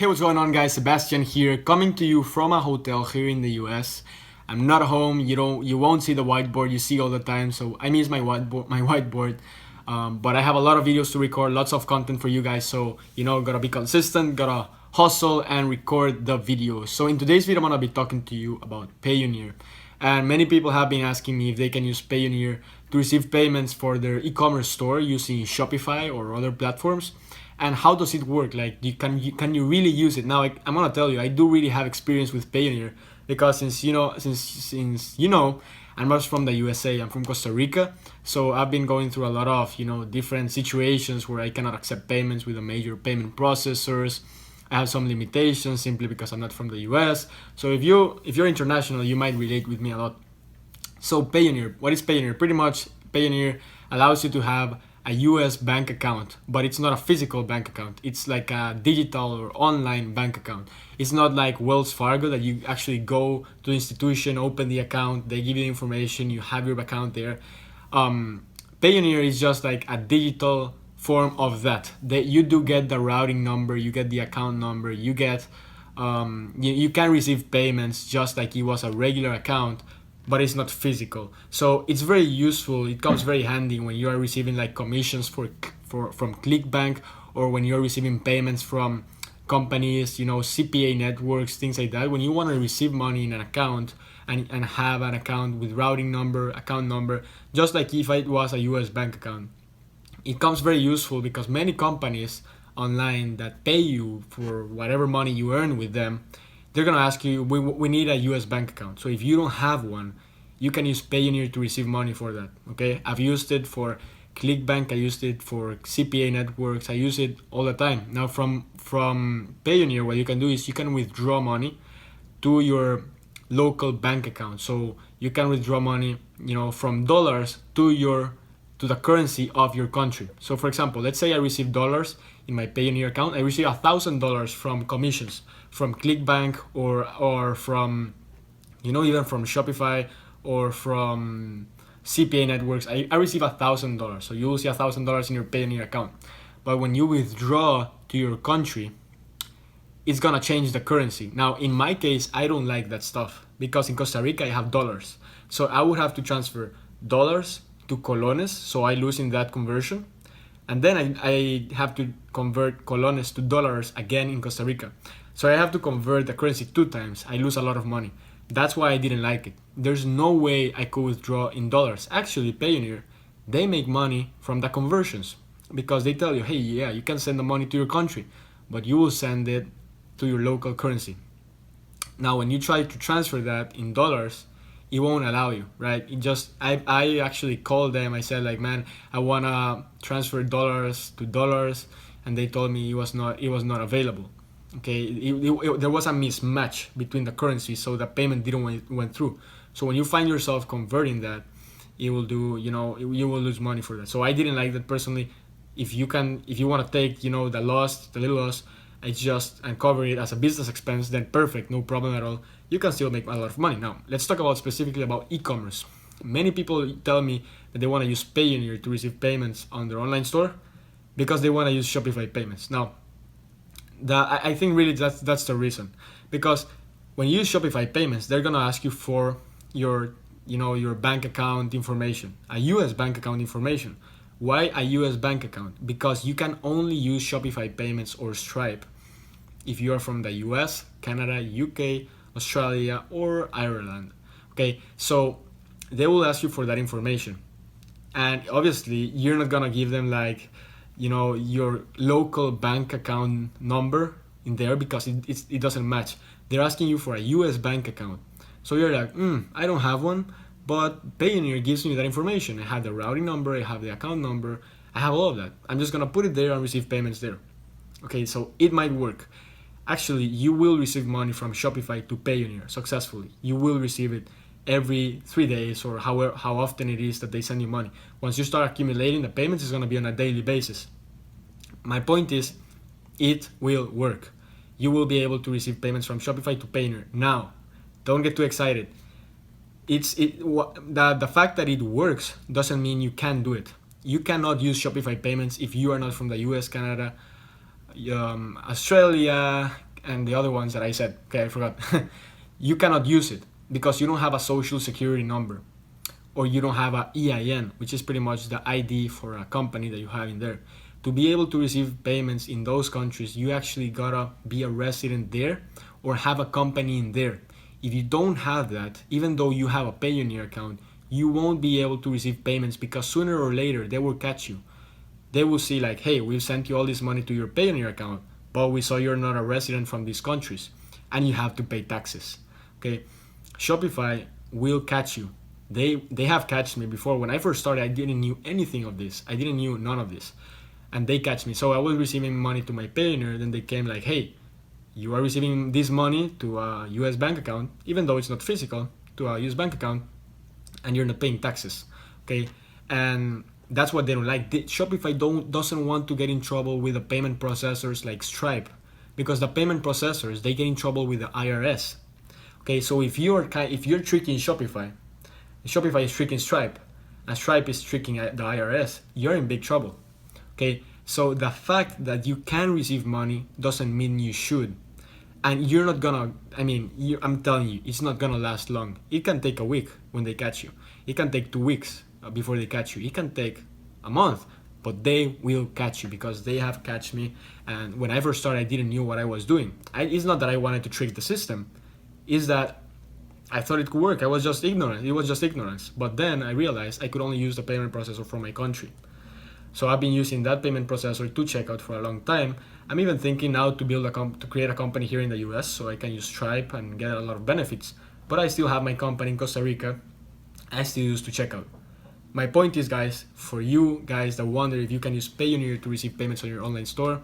Hey, what's going on, guys? Sebastian here, coming to you from a hotel here in the US. I'm not home. You won't see the whiteboard you see all the time. So I miss my whiteboard. But I have a lot of videos to record, lots of content for you guys. So gotta be consistent, gotta hustle and record the videos. So in today's video, I'm gonna be talking to you about Payoneer. And many people have been asking me if they can use Payoneer to receive payments for their e-commerce store using Shopify or other platforms. And how does it work? Like, can you really use it? Now, I'm gonna tell you, I do really have experience with Payoneer because since I'm not from the USA, I'm from Costa Rica, so I've been going through a lot of different situations where I cannot accept payments with the major payment processors. I have some limitations simply because I'm not from the US. So if you're international, you might relate with me a lot. So Payoneer, what is Payoneer? Pretty much Payoneer allows you to have a US bank account, but it's not a physical bank account. It's like a digital or online bank account. It's not like Wells Fargo that you actually go to the institution, open the account, they give you information, you have your account there. Payoneer is just like a digital form of that. You do get the routing number, you get the account number, you get you can receive payments just like it was a regular account, but it's not physical. So it's very useful. It comes very handy when you are receiving like commissions from ClickBank, or when you're receiving payments from companies, CPA networks, things like that. When you want to receive money in an account and have an account with routing number, account number, just like if it was a US bank account. It comes very useful because many companies online that pay you for whatever money you earn with them, they're gonna ask you, we need a US bank account. So if you don't have one, you can use Payoneer to receive money for that. Okay, I've used it for ClickBank, I used it for CPA networks, I use it all the time. Now from Payoneer, what you can do is you can withdraw money to your local bank account. So you can withdraw money, from dollars to the currency of your country. So for example, let's say I receive dollars in my Payoneer account. I receive $1,000 from commissions from ClickBank or from even from Shopify or from CPA networks. I receive $1,000. So you will see $1,000 in your Payoneer account. But when you withdraw to your country, it's gonna change the currency. Now in my case, I don't like that stuff because in Costa Rica I have dollars. So I would have to transfer dollars to colones, so I lose in that conversion, and then I have to convert colones to dollars again in Costa Rica. So I have to convert the currency 2 times. I lose a lot of money. That's why I didn't like it. There's no way I could withdraw in dollars. Actually, Payoneer, they make money from the conversions because they tell you, hey, yeah, you can send the money to your country, but you will send it to your local currency. Now, when you try to transfer that in dollars, it won't allow you, right? I actually called them. I said like, man, I wanna transfer dollars to dollars, and they told me it was not available. Okay, there was a mismatch between the currencies, so the payment didn't went through. So when you find yourself converting that, it will do, you will lose money for that. So I didn't like that personally. If you want to take, the little loss, and cover it as a business expense, then perfect, no problem at all. You can still make a lot of money. Now, let's talk specifically about e-commerce. Many people tell me that they want to use Payoneer to receive payments on their online store because they want to use Shopify payments. Now, I think really that's the reason. Because when you use Shopify payments, they're gonna ask you for your bank account information, a US bank account information. Why a US bank account? Because you can only use Shopify payments or Stripe if you are from the US, Canada, UK, Australia, or Ireland. Okay, so they will ask you for that information. And obviously, you're not gonna give them like, your local bank account number in there because it doesn't match. They're asking you for a US bank account. So you're like, I don't have one, but Payoneer gives me that information. I have the routing number, I have the account number, I have all of that. I'm just gonna put it there and receive payments there. Okay, so it might work. Actually, you will receive money from Shopify to Payoneer successfully. You will receive it every 3 days or how often it is that they send you money. Once you start accumulating the payments, it's gonna be on a daily basis. My point is, it will work. You will be able to receive payments from Shopify to Payoneer. Now, don't get too excited. The fact that it works doesn't mean you can do it. You cannot use Shopify payments if you are not from the US, Canada, Australia, and the other ones that I said, okay, I forgot. You cannot use it because you don't have a social security number, or you don't have a EIN, which is pretty much the ID for a company that you have in there. To be able to receive payments in those countries, you actually gotta be a resident there or have a company in there. If you don't have that, even though you have a Payoneer account, you won't be able to receive payments because sooner or later they will catch you. They will see like, hey, we've sent you all this money to your Payoneer account, but we saw you're not a resident from these countries and you have to pay taxes. Okay, Shopify will catch you. They have catched me before. When I first started, I didn't knew anything of this. I didn't knew none of this, and they catch me. So I was receiving money to my Payoneer. Then they came like, hey, you are receiving this money to a US bank account, even though it's not physical, to a US bank account, and you're not paying taxes. Okay, and that's what they don't like. Shopify doesn't want to get in trouble with the payment processors like Stripe, because the payment processors, they get in trouble with the IRS. Okay, so if you're tricking Shopify is tricking Stripe, and Stripe is tricking the IRS, you're in big trouble. Okay, so the fact that you can receive money doesn't mean you should. And you're not gonna, I'm telling you, it's not gonna last long. It can take a week when they catch you. It can take 2 weeks before they catch you. It can take a month, but they will catch you because they have catched me. And when I first started, I didn't know what I was doing. It's not that I wanted to trick the system. It's that I thought it could work. I was just ignorant. It was just ignorance. But then I realized I could only use the payment processor from my country. So I've been using that payment processor to checkout for a long time. I'm even thinking now to build to create a company here in the US so I can use Stripe and get a lot of benefits. But I still have my company in Costa Rica. I still use to checkout. My point is, guys, for you guys that wonder if you can use Payoneer to receive payments on your online store,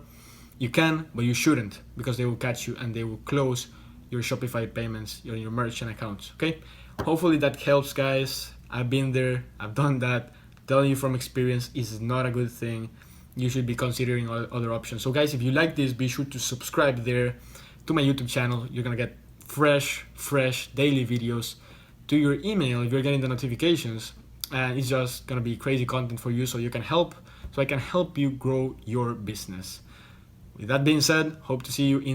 you can, but you shouldn't, because they will catch you and they will close your Shopify payments, your merchant accounts. Okay? Hopefully that helps, guys. I've been there. I've done that. Telling you from experience is not a good thing. You should be considering other options. So guys, if you like this, be sure to subscribe there to my YouTube channel. You're gonna get fresh daily videos to your email if you're getting the notifications, and it's just gonna be crazy content for you, so I can help you grow your business. With that being said, hope to see you in